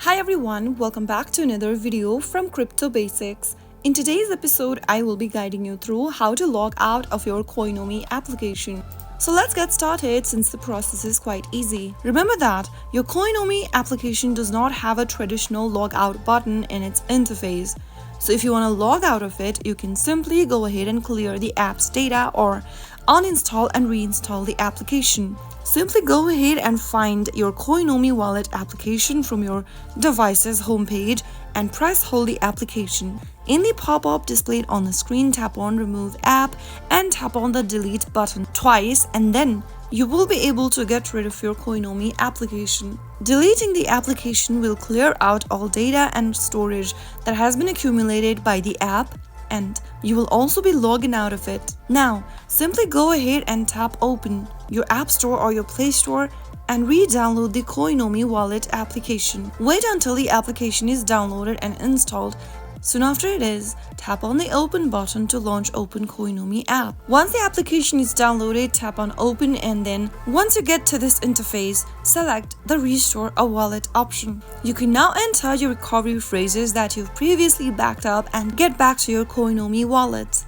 Hi everyone, welcome back to another video from Crypto Basics. In today's episode, I will be guiding you through how to log out of your Coinomi application. So let's get started since the process is quite easy. Remember that your Coinomi application does not have a traditional logout button in its interface. So if you want to log out of it, you can simply go ahead and clear the app's data or uninstall and reinstall the application. Simply go ahead and find your Coinomi Wallet application from your device's homepage and press hold the application. In the pop-up displayed on the screen, tap on Remove App and tap on the Delete button twice, and then you will be able to get rid of your Coinomi application. Deleting the application will clear out all data and storage that has been accumulated by the app, and you will also be logging out of it. Now, simply go ahead and tap Open your App Store or your Play Store and re-download the Coinomi Wallet application. Wait until the application is downloaded and installed. Soon after it is, tap on the Open button to launch Open Coinomi app. Once the application is downloaded, tap on Open, and then once you get to this interface, select the Restore a Wallet option. You can now enter your recovery phrases that you've previously backed up and get back to your Coinomi wallet.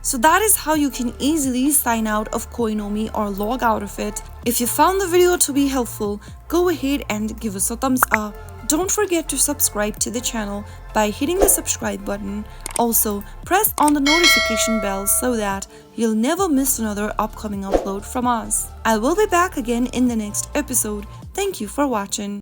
So that is how you can easily sign out of Coinomi or log out of it. If you found the video to be helpful, go ahead and give us a thumbs up. Don't forget to subscribe to the channel by hitting the subscribe button. Also, press on the notification bell so that you'll never miss another upcoming upload from us. I will be back again in the next episode. Thank you for watching.